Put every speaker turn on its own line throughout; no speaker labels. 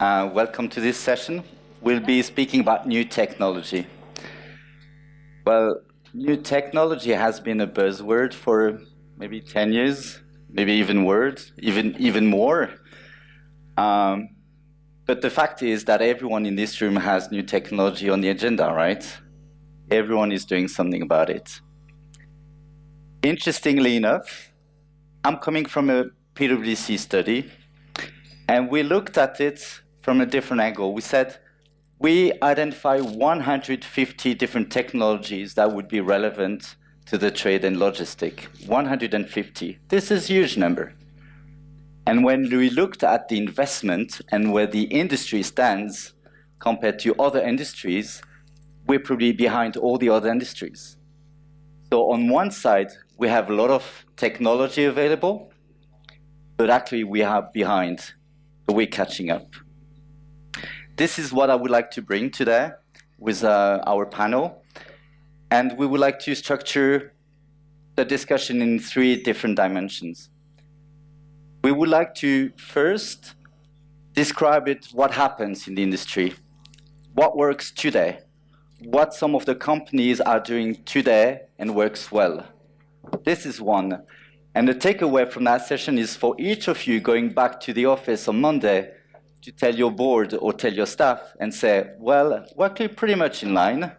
Welcome to this session. We'll be speaking about new technology. Well, new technology has been a buzzword for maybe 10 years, maybe even more. But the fact is that everyone in this room has new technology on the agenda, right? Everyone is doing something about it. Interestingly enough, I'm coming from a PwC study, and we looked at it from a different angle. We said we identify 150 different technologies that would be relevant to the trade and logistic. 150. This is a huge number. And when we looked at the investment and where the industry stands compared to other industries, we're probably behind all the other industries. So on one side, we have a lot of technology available, but actually we are behind, but we're catching up. This is what I would like to bring today with our panel. And we would like to structure the discussion in 3 different dimensions. We would like to first describe what happens in the industry, what works today, what some of the companies are doing today and works well. This is one. And the takeaway from that session is for each of you going back to the office on Monday to tell your board or tell your staff and say, well, we're pretty much in line,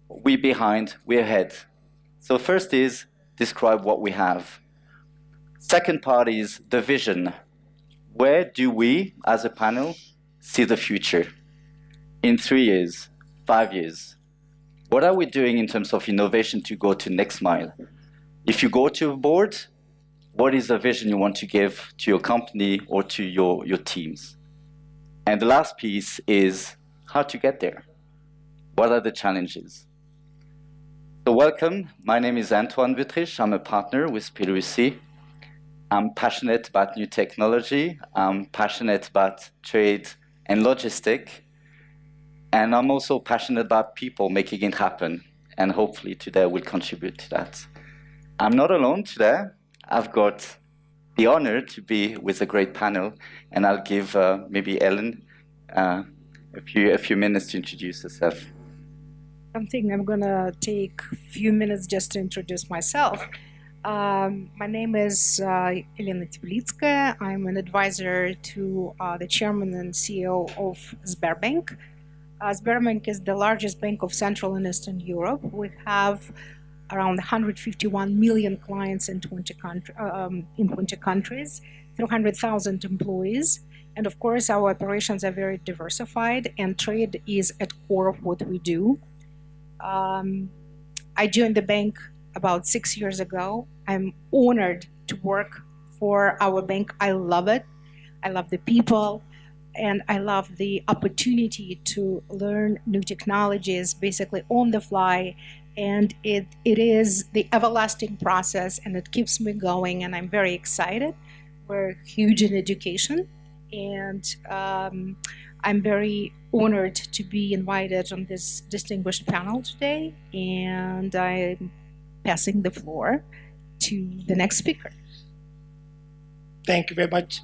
we're behind, we're ahead. So first is describe what we have. Second part is the vision. Where do we, as a panel, see the future? In 3 years, 5 years. What are we doing in terms of innovation to go to next mile? If you go to a board, what is the vision you want to give to your company or to your teams? And the last piece is how to get there. What are the challenges? So welcome, my name is Antoine Wuthrich. I'm a partner with PwC. I'm passionate about new technology. I'm passionate about trade and logistic. And I'm also passionate about people making it happen. And hopefully today will contribute to that. I'm not alone today. I've got the honor to be with a great panel, and I'll give maybe Helen a few minutes to introduce herself.
I think I'm going to take a few minutes just to introduce myself. My name is Helen Teplitskaia. I'm an advisor to the chairman and CEO of Sberbank. Sberbank is the largest bank of Central and Eastern Europe. We have around 151 million clients in 20 countries, 300,000 employees. And of course, our operations are very diversified, and trade is at core of what we do. I joined the bank about 6 years ago. I'm honored to work for our bank. I love it. I love the people, and I love the opportunity to learn new technologies, basically on the fly. And it is the everlasting process, and it keeps me going, and I'm very excited. We're huge in education, and I'm very honored to be invited on this distinguished panel today, and I'm passing the floor to the next speaker.
Thank you very much.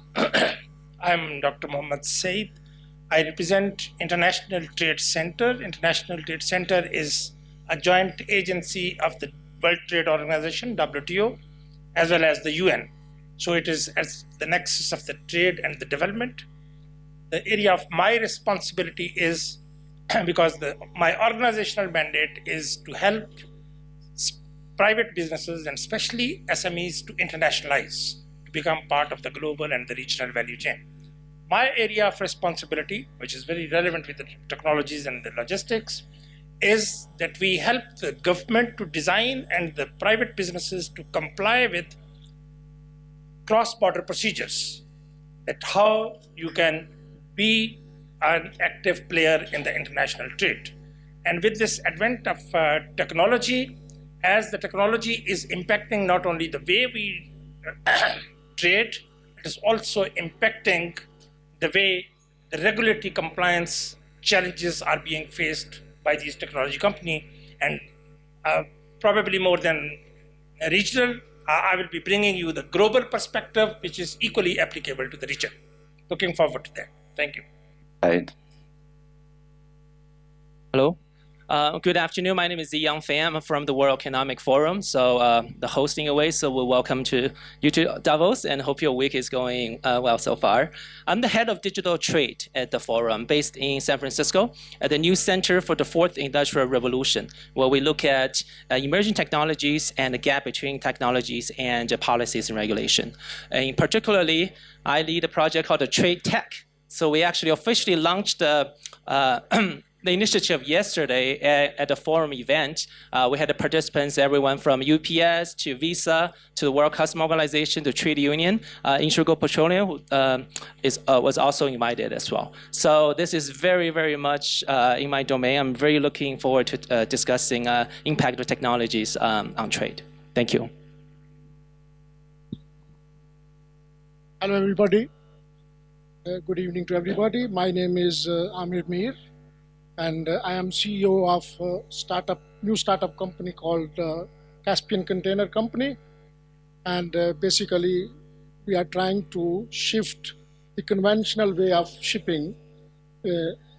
I'm Dr. Mohammad Saeed. I represent International Trade Center. International Trade Center is a joint agency of the World Trade Organization, WTO, as well as the UN. So it is as the nexus of the trade and the development. The area of my responsibility is, because my organizational mandate is to help private businesses and especially SMEs to internationalize, to become part of the global and the regional value chain. My area of responsibility, which is very relevant with the technologies and the logistics, is that we help the government to design and the private businesses to comply with cross-border procedures, that how you can be an active player in the international trade. And with this advent of technology, as the technology is impacting not only the way we trade, it is also impacting the way the regulatory compliance challenges are being faced by these technology companies, and probably more than regional, I will be bringing you the global perspective, which is equally applicable to the region. Looking forward to that. Thank you.
Saeed.
Hello. Good afternoon. My name is Ziyang I'm from the World Economic Forum. So the hosting away. So we're welcome to you to Davos and hope your week is going well so far. I'm the head of digital trade at the forum based in San Francisco at the new Center for the Fourth Industrial Revolution, where we look at emerging technologies and the gap between technologies and policies and regulation. And particularly, I lead a project called the Trade Tech. So we actually officially launched the initiative yesterday at the forum event. We had the participants, everyone from UPS to Visa to the World Customs Organization to Trade Union. Integral Petroleum was also invited as well. So this is very, very much in my domain. I'm very looking forward to discussing impact of technologies on trade. Thank you.
Hello, everybody. Good evening to everybody. My name is Aamir. And I am CEO of a new startup company called Caspian Container Company. And basically, we are trying to shift the conventional way of shipping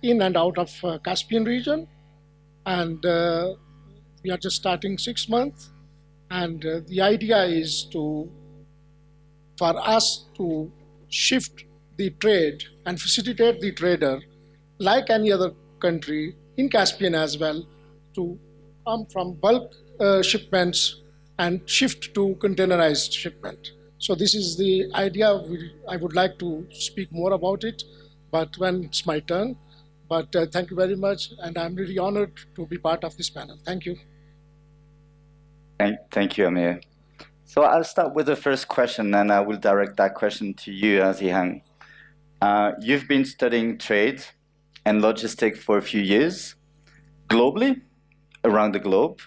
in and out of Caspian region. And we are just starting 6 months. And the idea is for us to shift the trade and facilitate the trader like any other country in Caspian as well to come from bulk shipments and shift to containerized shipment. So this is the idea. I would like to speak more about it, but when it's my turn. But thank you very much, and I'm really honored to be part of this panel. Thank you.
Thank you, Aamir. So I'll start with the first question, and I will direct that question to you, Ziyang. You've been studying trade and logistics for a few years, globally, around the globe.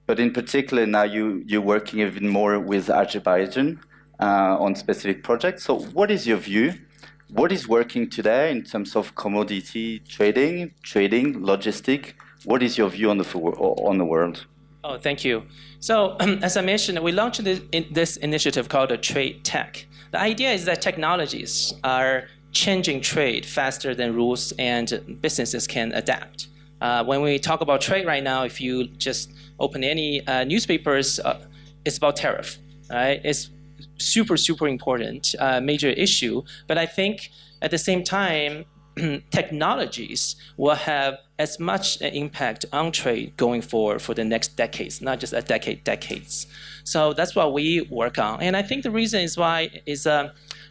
But in particular, now you're working even more with Azerbaijan on specific projects. So what is your view? What is working today in terms of commodity trading, logistic? What is your view on the world?
Oh, thank you. So as I mentioned, we launched this initiative called the Trade Tech. The idea is that technologies are changing trade faster than rules and businesses can adapt. When we talk about trade right now, if you just open any newspapers, it's about tariff, right? It's super, super important, major issue. But I think at the same time, technologies will have as much an impact on trade going forward for the next decades, not just a decade, decades. So that's what we work on. And I think the reason is why is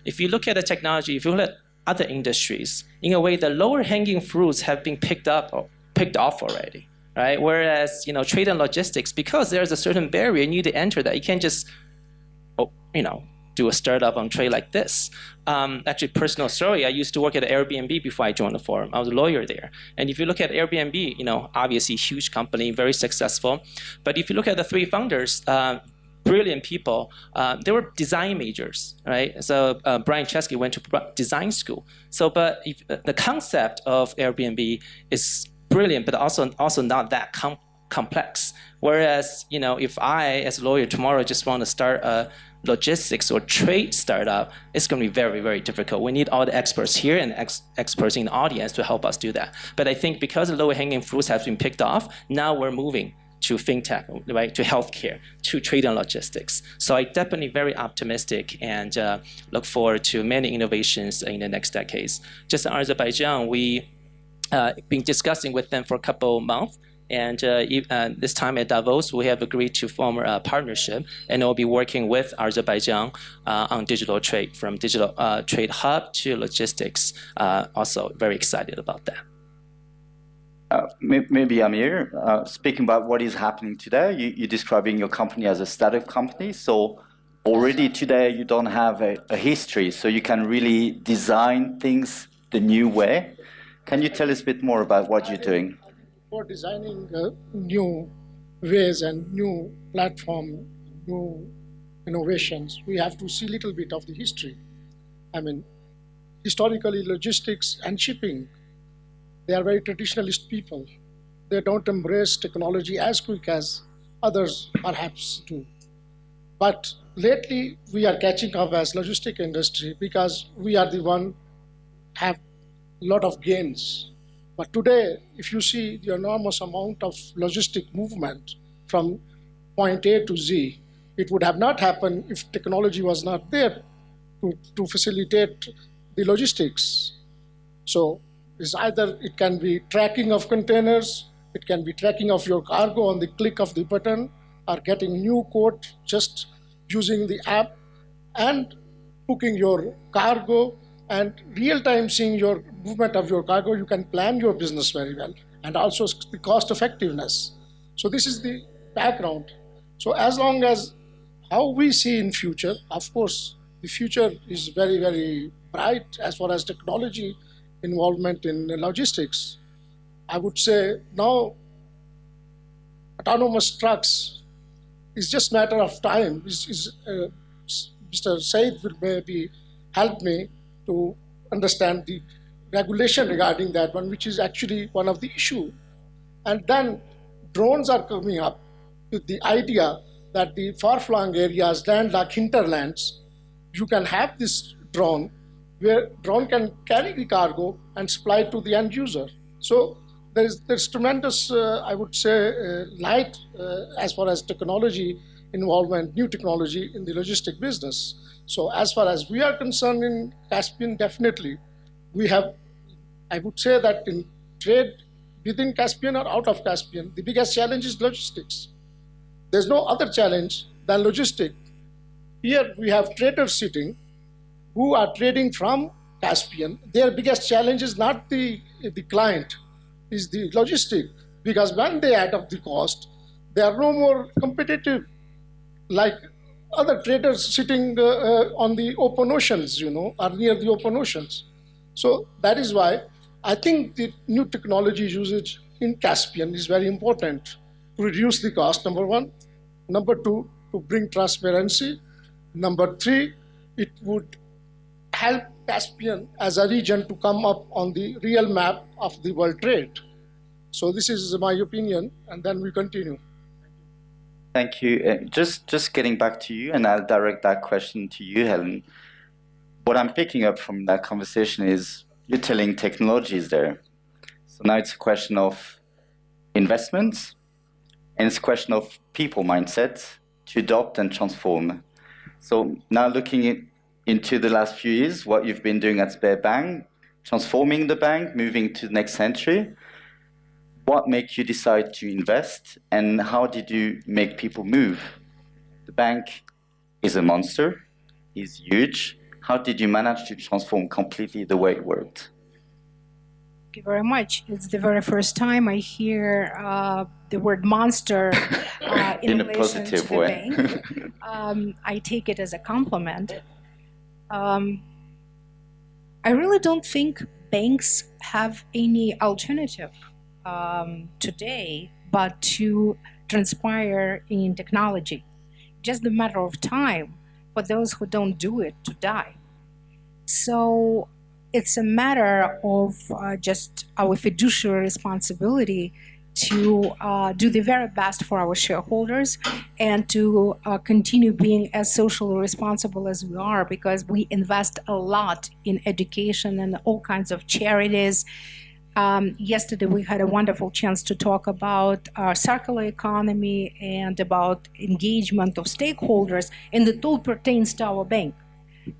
if you look at the technology, if you look at other industries, in a way, the lower hanging fruits have been picked off already, right? Whereas, trade and logistics, because there's a certain barrier, you need to enter that. You can't just, do a startup on trade like this. Actually, personal story, I used to work at Airbnb before I joined the forum. I was a lawyer there. And if you look at Airbnb, obviously huge company, very successful. But if you look at the three founders, brilliant people, they were design majors, right? So Brian Chesky went to design school. So, but if, the concept of Airbnb is brilliant, but also not that complex. Whereas, if I, as a lawyer tomorrow, just want to start a logistics or trade startup, it's going to be very, very difficult. We need all the experts here and experts in the audience to help us do that. But I think because the lower hanging fruits have been picked off, now we're moving to fintech, right, to healthcare, to trade and logistics. So I'm definitely very optimistic and look forward to many innovations in the next decades. Just in Azerbaijan, we been discussing with them for a couple of months. And this time at Davos, we have agreed to form a partnership, and we'll be working with Azerbaijan on digital trade, from digital trade hub to logistics. Also very excited about that.
Maybe Aamir, speaking about what is happening today, you're describing your company as a startup company. So already today you don't have a history, so you can really design things the new way. Can you tell us a bit more about what you're doing?
For designing new ways and new platform, new innovations, we have to see a little bit of the history. I mean, historically, logistics and shipping, they are very traditionalist people. They don't embrace technology as quick as others perhaps do. But lately, we are catching up as logistic industry because we are the one have lot of gains. But today, if you see the enormous amount of logistic movement from point A to Z, it would have not happened if technology was not there to facilitate the logistics. So it's either it can be tracking of containers, it can be tracking of your cargo on the click of the button, or getting new quote just using the app, and booking your cargo, and real-time seeing your movement of your cargo. You can plan your business very well, and also the cost effectiveness. So this is the background. So as long as how we see in future, of course, the future is very, very bright as far as technology involvement in logistics. I would say now autonomous trucks is just matter of time. Mr. Saeed will maybe help me to understand the regulation regarding that one, which is actually one of the issue. And then drones are coming up with the idea that the far-flung areas, landlocked hinterlands, you can have this drone where drone can carry the cargo and supply to the end user. So there's tremendous, I would say, light as far as technology involvement, new technology in the logistic business. So as far as we are concerned in Caspian, definitely we have, I would say that in trade within Caspian or out of Caspian, the biggest challenge is logistics. There's no other challenge than logistic. Here we have traders sitting who are trading from Caspian. Their biggest challenge is not the client, is the logistic, because when they add up the cost, they are no more competitive like other traders sitting on the open oceans, or near the open oceans. So that is why I think the new technology usage in Caspian is very important to reduce the cost, number one. Number two, to bring transparency. Number three, it would help Caspian as a region to come up on the real map of the world trade. So this is my opinion, and then we continue.
Thank you. Just getting back to you, and I'll direct that question to you, Helen. What I'm picking up from that conversation is you're telling technology is there. So now it's a question of investments, and it's a question of people mindset to adopt and transform. So now looking into the last few years, what you've been doing at Sberbank, transforming the bank, moving to the next century, what made you decide to invest, and how did you make people move? The bank is a monster, is huge. How did you manage to transform completely the way it worked?
Thank you very much. It's the very first time I hear the word monster in
a
relation
positive
to the
way.
bank. I take it as a compliment. I really don't think banks have any alternative today but to transpire in technology. Just a matter of time for those who don't do it to die. So it's a matter of just our fiduciary responsibility to do the very best for our shareholders and to continue being as socially responsible as we are, because we invest a lot in education and all kinds of charities. Yesterday we had a wonderful chance to talk about our circular economy and about engagement of stakeholders, and it all pertains to our bank.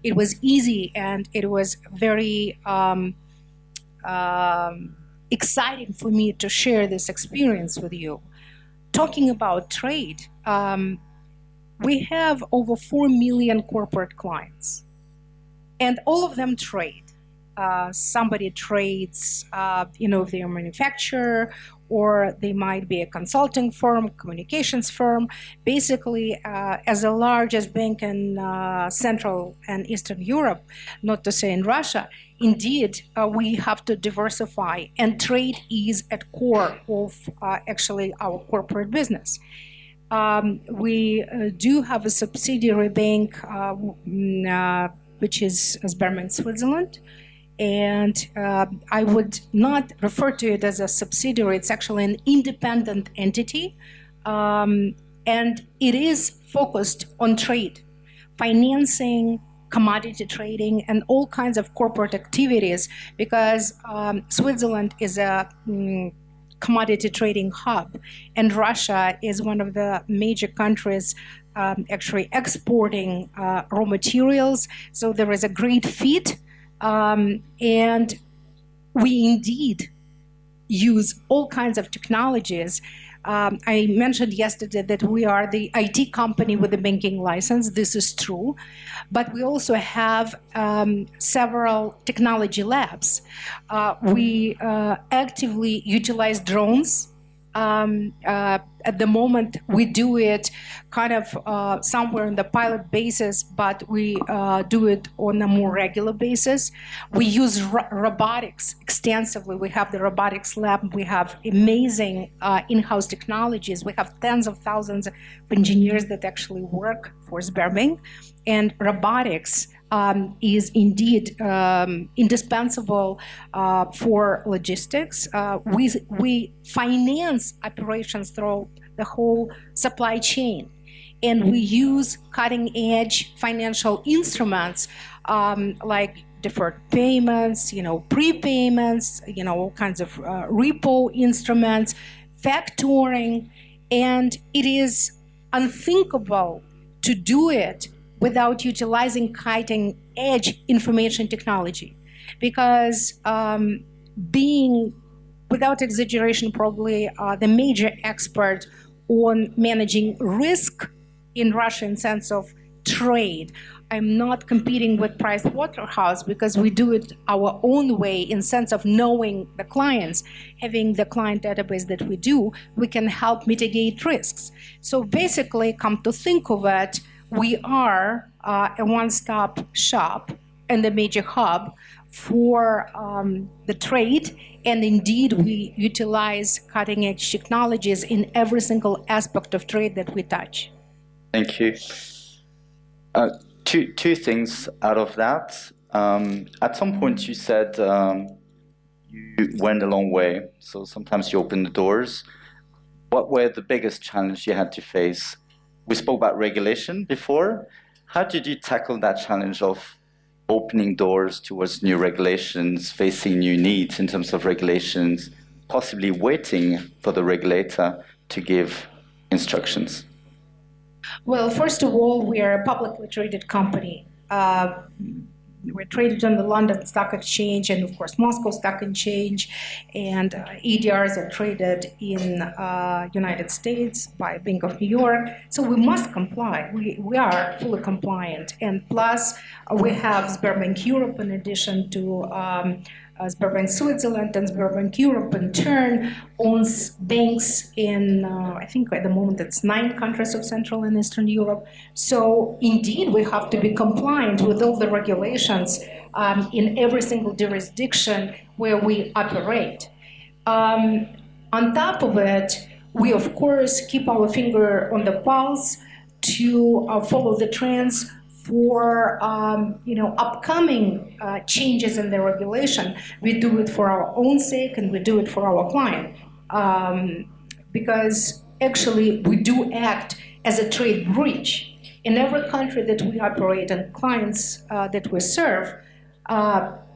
It was easy and it was very exciting for me to share this experience with you. Talking about trade, we have over 4 million corporate clients, and all of them trade. Somebody trades, if they're a manufacturer, or they might be a consulting firm, communications firm. Basically, as the largest bank in Central and Eastern Europe, not to say in Russia, indeed, we have to diversify, and trade is at core of actually our corporate business. We do have a subsidiary bank, which is Sberbank Switzerland. And I would not refer to it as a subsidiary. It's actually an independent entity. And it is focused on trade, financing commodity trading, and all kinds of corporate activities, because Switzerland is a commodity trading hub, and Russia is one of the major countries actually exporting raw materials. So there is a great fit, and we indeed use all kinds of technologies. I mentioned yesterday that we are the IT company with a banking license. This is true. But we also have several technology labs. We actively utilize drones. At the moment, we do it kind of somewhere on the pilot basis, but we do it on a more regular basis. We use robotics extensively. We have the robotics lab. We have amazing in-house technologies. We have tens of thousands of engineers that actually work for Sberbank. And robotics is indeed indispensable for logistics. We finance operations through the whole supply chain, and we use cutting-edge financial instruments like deferred payments, prepayments, all kinds of repo instruments, factoring, and it is unthinkable to do it without utilizing cutting-edge information technology, because being, without exaggeration, probably the major expert on managing risk in Russia in sense of trade, I'm not competing with Pricewaterhouse because we do it our own way in sense of knowing the clients, having the client database that we do, we can help mitigate risks. So basically, come to think of it, we are a one-stop shop and a major hub for the trade, and indeed we utilize cutting-edge technologies in every single aspect of trade that we touch.
Thank you. Two things out of that. At some point you said you went a long way, so sometimes you open the doors. What were the biggest challenges you had to face? We spoke about regulation before. How did you tackle that challenge of opening doors towards new regulations, facing new needs in terms of regulations, possibly waiting for the regulator to give instructions?
Well, first of all, we are a publicly traded company. We're traded on the London Stock Exchange and, of course, Moscow Stock Exchange, and ADRs are traded in United States by Bank of New York. So we must comply. We are fully compliant. And plus, we have Sberbank Europe in addition to Sberbank Switzerland, and Sberbank Europe in turn owns banks in, I think at the moment it's 9 countries of Central and Eastern Europe. So indeed, we have to be compliant with all the regulations in every single jurisdiction where we operate. On top of it, we of course keep our finger on the pulse to follow the trends for upcoming changes in the regulation. We do it for our own sake and we do it for our client, because actually we do act as a trade bridge. In every country that we operate and clients that we serve,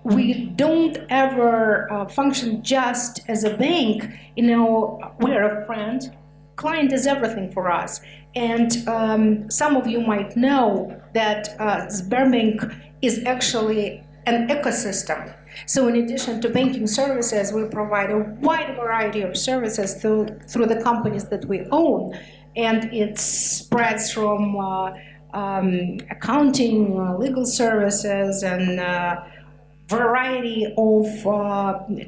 we don't ever function just as a bank. We're a friend. Client is everything for us. And some of you might know that Sberbank is actually an ecosystem. So in addition to banking services, we provide a wide variety of services through the companies that we own. And it spreads from accounting, legal services, and variety of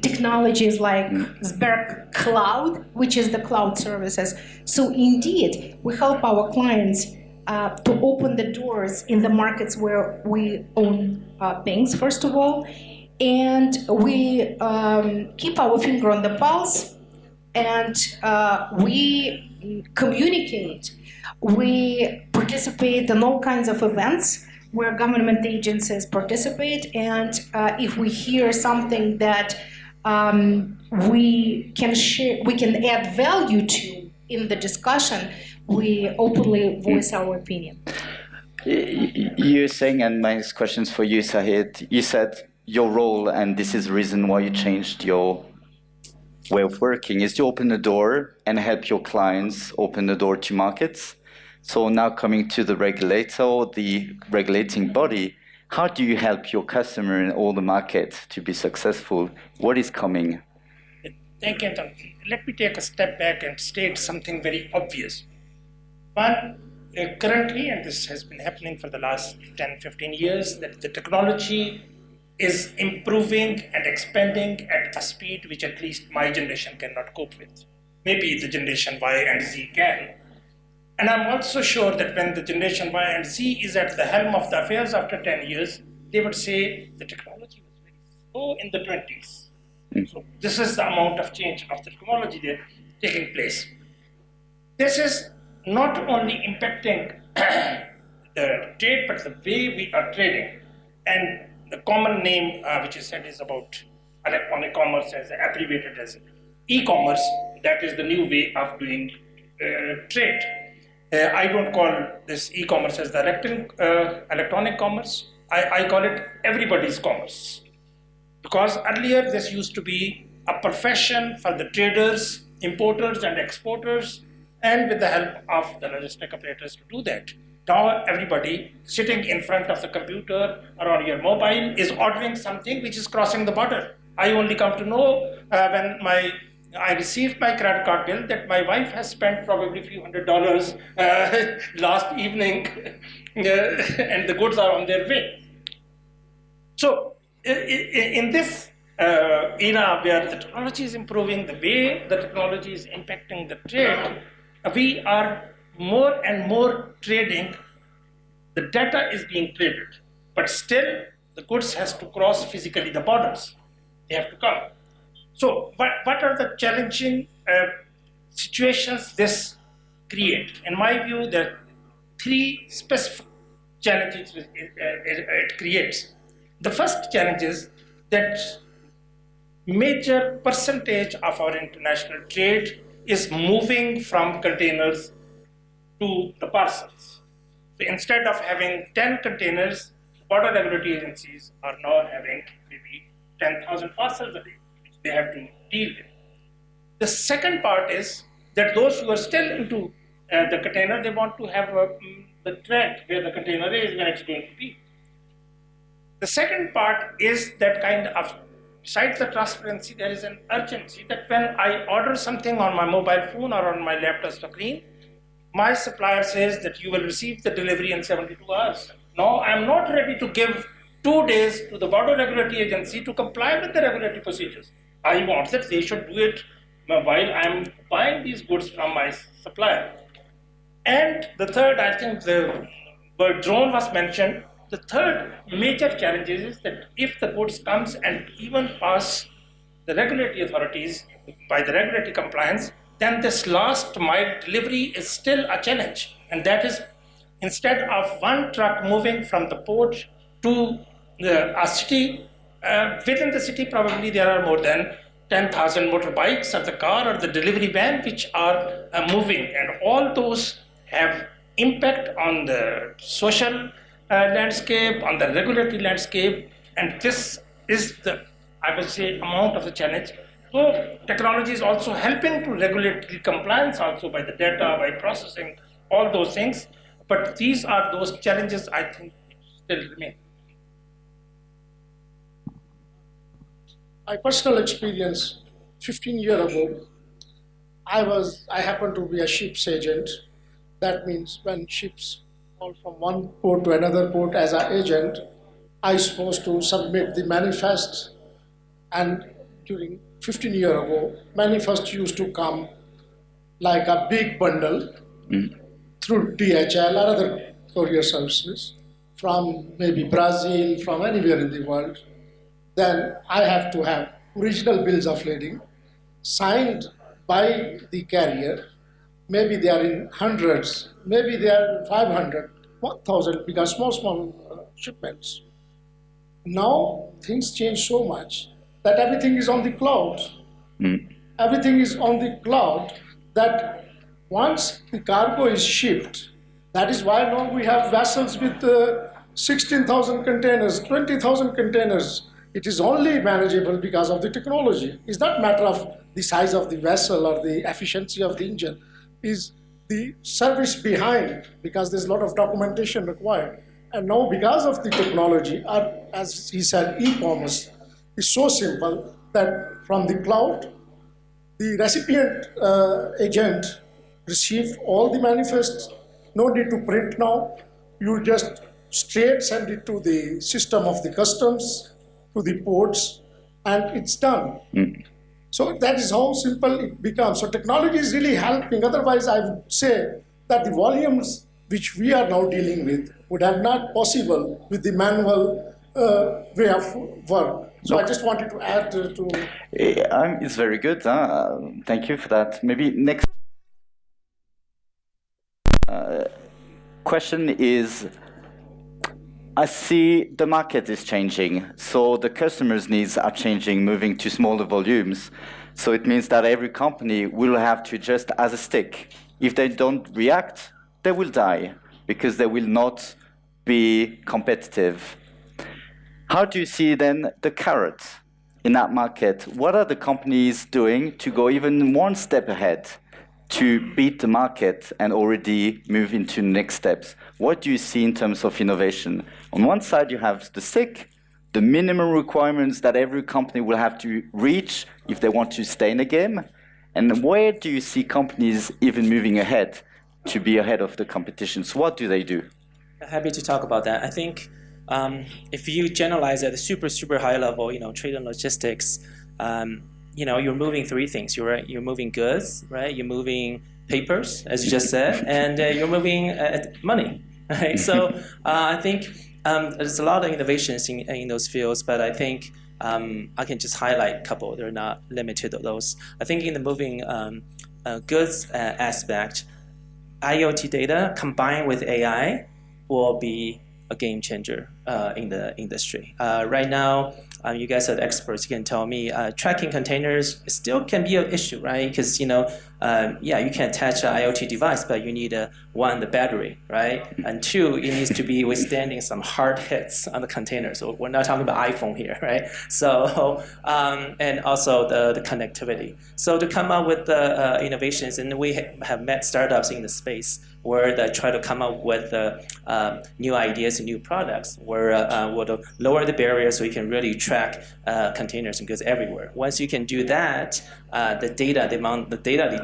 technologies like Sberbank Cloud, which is the cloud services. So indeed, we help our clients to open the doors in the markets where we own banks, first of all, and we keep our finger on the pulse, and we communicate. We participate in all kinds of events where government agencies participate, and if we hear something that we can share, we can add value to in the discussion, we openly voice our opinion.
You're saying, and my next question is for you, Saeed. You said your role, and this is the reason why you changed your way of working, is to open the door and help your clients open the door to markets. So now coming to the regulator, the regulating body, how do you help your customer in all the market to be successful? What is coming?
Thank you, Antoine. Let me take a step back and state something very obvious. One, currently, and this has been happening for the last 10, 15 years, that the technology is improving and expanding at a speed which at least my generation cannot cope with. Maybe the generation Y and Z can. And I'm also sure that when the generation Y and Z is at the helm of the affairs after 10 years, they would say the technology was very slow in the 20s. So this is the amount of change of the technology there taking place. This is not only impacting the trade, but the way we are trading. And the common name which is said is about electronic commerce, as abbreviated as e-commerce. That is the new way of doing trade. I don't call this e-commerce as the electronic commerce. I call it everybody's commerce. Because earlier this used to be a profession for the traders, importers and exporters, and with the help of the logistic operators to do that. Now everybody sitting in front of the computer or on your mobile is ordering something which is crossing the border. I only come to know when I received my credit card bill that my wife has spent probably a few $100s last evening and the goods are on their way. So in this era where the technology is improving, the way the technology is impacting the trade, we are more and more trading. The data is being traded, but still the goods has to cross physically the borders. They have to come. So what are the challenging situations this create? In my view, there are three specific challenges it creates. The first challenge is that major percentage of our international trade is moving from containers to the parcels. So instead of having 10 containers, border regulatory agencies are now having maybe 10,000 parcels a day, which they have to deal with. The second part is that those who are still into the container, they want to have the track where the container is, where it's going to be. The second part is that kind of, besides the transparency, there is an urgency that when I order something on my mobile phone or on my laptop screen, my supplier says that you will receive the delivery in 72 hours. No, I'm not ready to give 2 days to the border regulatory agency to comply with the regulatory procedures. I want that they should do it while I'm buying these goods from my supplier. And the third, I think the word drone was mentioned. The third major challenge is that if the goods comes and even pass the regulatory authorities by the regulatory compliance, then this last mile delivery is still a challenge. And that is, instead of one truck moving from the port to a city, within the city probably there are more than 10,000 motorbikes or the car or the delivery van which are moving, and all those have impact on the social landscape, on the regulatory landscape, and this is the, I would say, amount of the challenge. So technology is also helping to regulatory compliance also by the data, by processing, all those things, but these are those challenges I think still remain.
My personal experience, 15 years ago, I happened to be a ships agent. That means when ships call from one port to another port as an agent, I supposed to submit the manifest, and during 15 years ago, manifest used to come like a big bundle through DHL or other courier services from maybe Brazil, from anywhere in the world. Then I have to have original bills of lading signed by the carrier. Maybe they are in hundreds, maybe they are 500, 1,000, because small shipments. Now things change so much that everything is on the cloud. Everything is on the cloud, that once the cargo is shipped, That is why now we have vessels with 16,000 containers, 20,000 containers. It is only manageable because of the technology. It's not matter of the size of the vessel or the efficiency of the engine. Is the service behind, because there's a lot of documentation required. And now because of the technology, or as he said, e-commerce is so simple that from the cloud, the recipient agent receive all the manifests. No need to print now. You just straight send it to the system of the customs, to the ports, and it's done. So that is how simple it becomes. So technology is really helping. Otherwise, I would say that the volumes which we are now dealing with would have not possible with the manual way of work. So I just wanted to add to...
It's very good. Thank you for that. Maybe next question is, I see the market is changing, so the customers' needs are changing, moving to smaller volumes. So it means that every company will have to adjust as a stick. If they don't react, they will die because they will not be competitive. How do you see then the carrot in that market? What are the companies doing to go even one step ahead to beat the market and already move into next steps? What do you see in terms of innovation? On one side, you have the stick, the minimum requirements that every company will have to reach if they want to stay in the game. And where do you see companies even moving ahead to be ahead of the competition? So what do they do?
Happy to talk about that. I think if you generalize at a super high level, trade and logistics, you're moving three things. You're moving goods, right? You're moving papers, as you just said, and you're moving money, right? So I think there's a lot of innovations in those fields, but I think I can just highlight a couple. They're not limited to those. I think in the moving goods aspect, IoT data combined with AI will be a game changer in the industry. Right now, you guys are the experts. You can tell me tracking containers still can be an issue, right? Because you can attach an IoT device, but you need one, the battery, right? And two, it needs to be withstanding some hard hits on the container. So we're not talking about iPhone here, right? So and also the connectivity. So to come up with the innovations, and we have met startups in the space where they try to come up with new ideas and new products where will lower the barrier so you can really track containers and goods everywhere. Once you can do that, the data they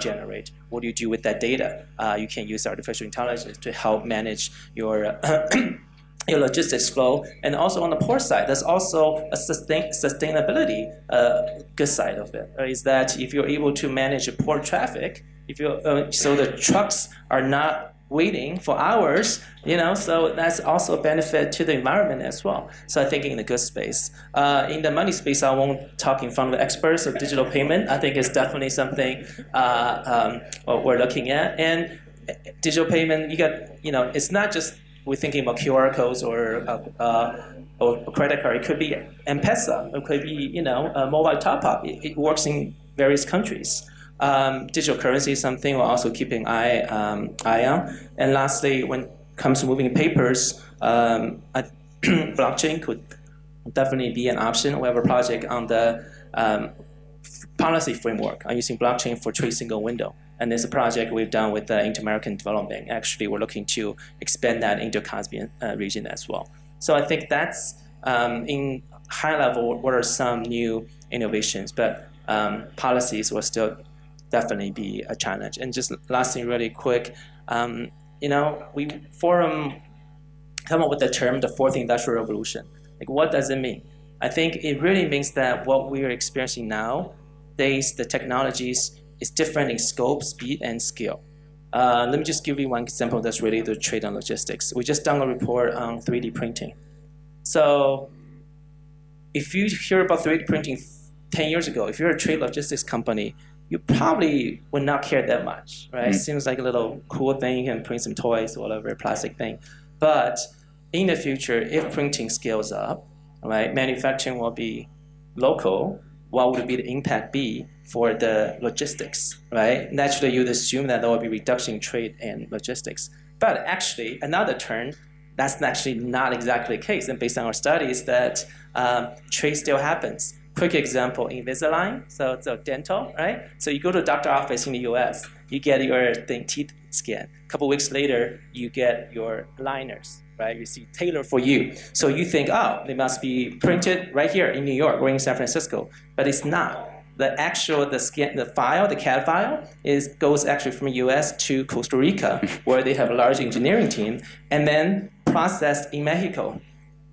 generate, what do you do with that data? You can use artificial intelligence to help manage your your logistics flow. And also on the port side, there's also a sustainability good side of it, is that if you're able to manage port traffic, so the trucks are not waiting for hours, so that's also a benefit to the environment as well. So I think in the good space. In the money space, I won't talk in front of the experts of digital payment. I think it's definitely something we're looking at. And digital payment, it's not just we're thinking about QR codes or a credit card. It could be M-Pesa. It could be, a mobile top-up. It works in various countries. Digital currency is something we're also keeping eye on. And lastly, when it comes to moving papers, blockchain could definitely be an option. We have a project on the policy framework. I'm using blockchain for trade single window. And there's a project we've done with the Inter-American Development Bank. Actually, we're looking to expand that into Caspian region as well. So I think that's, in high level, what are some new innovations. But policies will still definitely be a challenge. And just last thing really quick, we Forum come up with the term, the fourth industrial revolution. Like, what does it mean? I think it really means that what we are experiencing nowadays, the technologies is different in scope, speed, and scale. Let me just give you one example that's related to trade and logistics. We just done a report on 3D printing. So if you hear about 3D printing 10 years ago, if you're a trade logistics company, you probably would not care that much, right? It seems like a little cool thing, you can print some toys or whatever, plastic thing. But in the future, if printing scales up, right, manufacturing will be local, what would be the impact be for the logistics, right? Naturally, you'd assume that there will be reduction in trade and logistics. But actually, another turn, that's actually not exactly the case. And based on our studies, that trade still happens. Quick example, Invisalign, so dental, right? So you go to a doctor office in the US, you get your teeth scanned. A couple weeks later, you get your aligners, right? You see tailored for you. So you think, oh, they must be printed right here in New York or in San Francisco, but it's not. The actual, the CAD file goes actually from US to Costa Rica, where they have a large engineering team, and then processed in Mexico,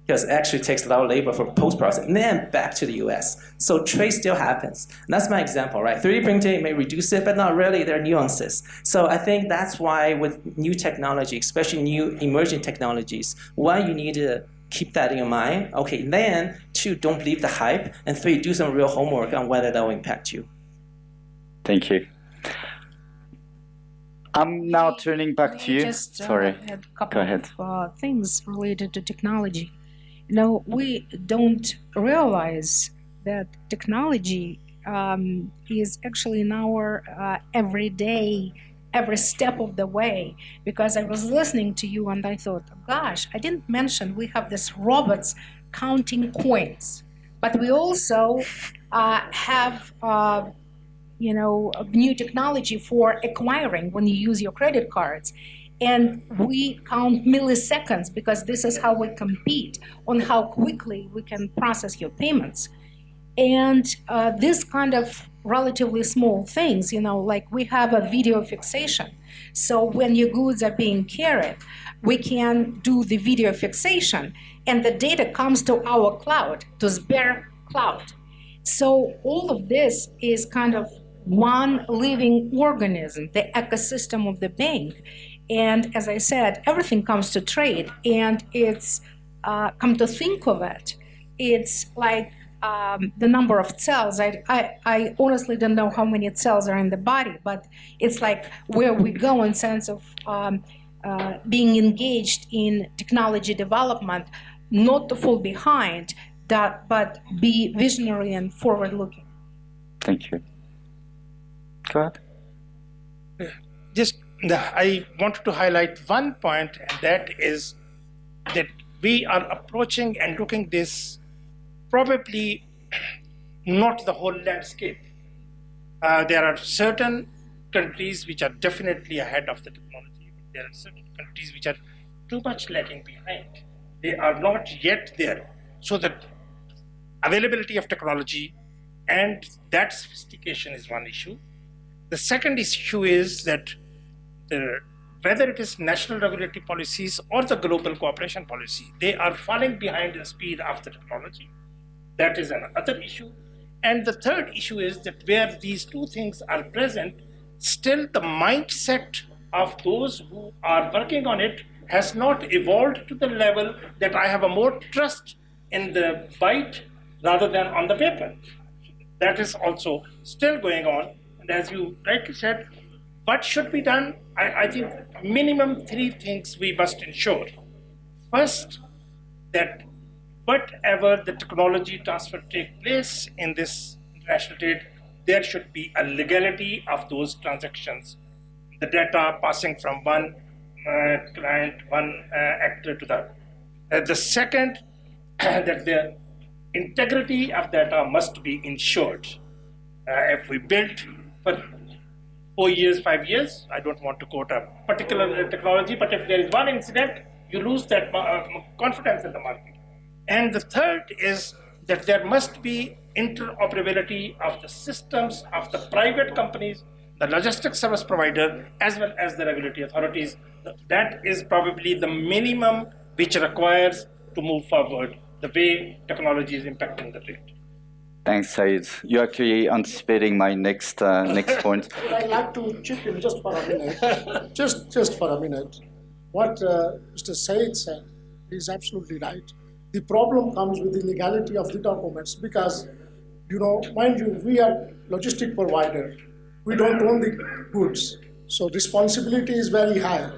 because it actually takes a lot of labor for post-processing, and then back to the US. So trade still happens. And that's my example, right? 3D printing may reduce it, but not really, there are nuances. So I think that's why with new technology, especially new emerging technologies, one, you need to keep that in your mind. Okay, then, two, don't believe the hype, and three, do some real homework on whether that will impact you.
Thank you. I'm now turning back to you. Sorry,
had a couple
go ahead.
of things related to technology. You know, we don't realize that technology is actually in our everyday, every step of the way. Because I was listening to you and I thought, gosh, I didn't mention we have these robots counting coins, but we also have new technology for acquiring when you use your credit cards. And we count milliseconds because this is how we compete on how quickly we can process your payments. And this kind of relatively small things, like we have a video fixation. So when your goods are being carried, we can do the video fixation and the data comes to our cloud, to Sberbank cloud. So all of this is kind of one living organism, the ecosystem of the bank. And as I said, everything comes to trade, and it's, come to think of it, it's like the number of cells. I honestly don't know how many cells are in the body, but it's like where we go in sense of being engaged in technology development, not to fall behind, but be visionary and forward-looking.
Thank you. Go ahead.
I wanted to highlight one point, and that is that we are approaching and looking this probably not the whole landscape. There are certain countries which are definitely ahead of the technology. There are certain countries which are too much lagging behind. They are not yet there. So the availability of technology and that sophistication is one issue. The second issue is that whether it is national regulatory policies or the global cooperation policy, they are falling behind the speed of the technology. That is another issue. And the third issue is that where these two things are present, still the mindset of those who are working on it has not evolved to the level that I have a more trust in the byte rather than on the paper. That is also still going on. And as you rightly said, what should be done? I think minimum three things we must ensure. First, that whatever the technology transfer take place in this international trade, there should be a legality of those transactions. The data passing from one client, one actor to the other. The second, that the integrity of data must be ensured. If we build for 4 years, 5 years, I don't want to quote a particular technology, but if there is one incident, you lose that confidence in the market. And the third is that there must be interoperability of the systems of the private companies, the logistics service provider, as well as the regulatory authorities. That is probably the minimum which requires to move forward the way technology is impacting the trade.
Thanks, Saeed. You're actually anticipating my next point.
I'd like to chip in just for a minute. just for a minute. What Mr. Saeed said is absolutely right. The problem comes with the legality of the documents because, mind you, we are logistic provider. We don't own the goods. So responsibility is very high.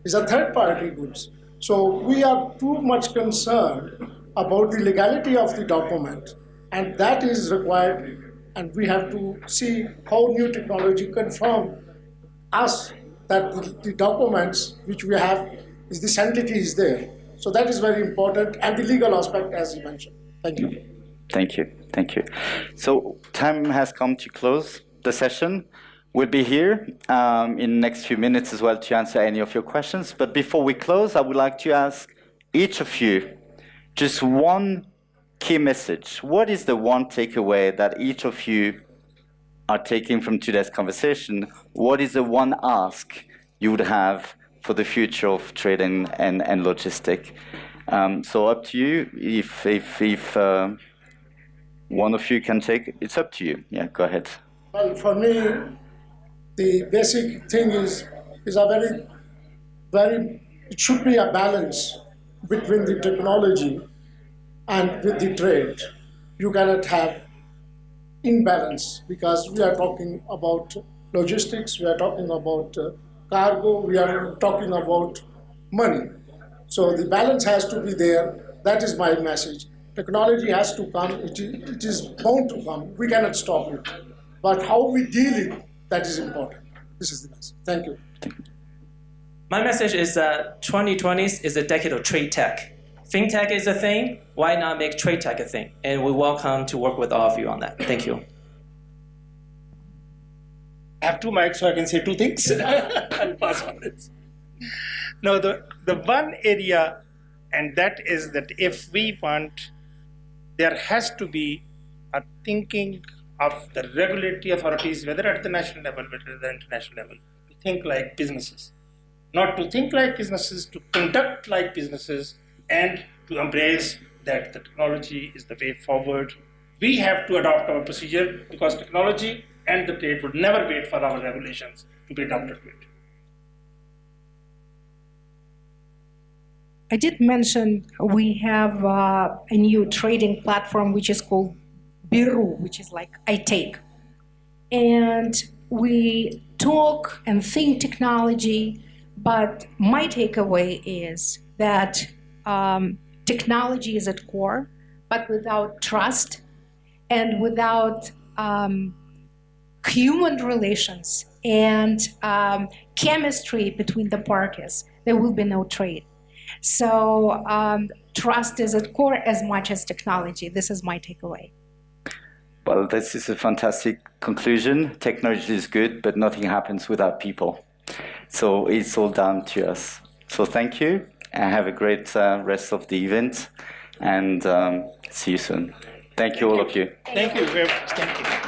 It's a third-party goods. So we are too much concerned about the legality of the document. And that is required, and we have to see how new technology confirm us that the documents which we have is the sanctity is there. So that is very important, and the legal aspect, as you mentioned. Thank you.
Thank you. Thank you. So time has come to close the session. We'll be here in the next few minutes as well to answer any of your questions. But before we close, I would like to ask each of you just one key message. What is the one takeaway that each of you are taking from today's conversation? What is the one ask you would have for the future of trade and logistics? So up to you. If one of you can take, it's up to you. Yeah, go ahead.
Well, for me, the basic thing is a it should be a balance between the technology and with the trade. You cannot have imbalance, because we are talking about logistics, we are talking about cargo, we are talking about money. So the balance has to be there. That is my message. Technology has to come. It is bound to come. We cannot stop it. But how we deal it, that is important. This is the message. Thank you.
My message is that 2020 is a decade of trade tech. FinTech is a thing. Why not make trade tech a thing? And we welcome to work with all of you on that. Thank you.
I have two mics, so I can say two things. I'll pass on this. Now, the one area, and that is that if we want, there has to be a thinking of the regulatory authorities, whether at the national level, whether at the international level, to think like businesses. Not to think like businesses, to conduct like businesses, and to embrace that the technology is the way forward. We have to adopt our procedure, because technology and the trade would never wait for our regulations to be adopted to it.
I did mention we have a new trading platform which is called Biru, which is like I take. And we talk and think technology, but my takeaway is that technology is at core, but without trust and without human relations and chemistry between the parties, there will be no trade. So trust is at core as much as technology. This is my takeaway.
Well, this is a fantastic conclusion. Technology is good, but nothing happens without people. So it's all down to us. So thank you, and have a great rest of the event, and see you soon. Thank you, all of you.
Thank you very much. Thank you.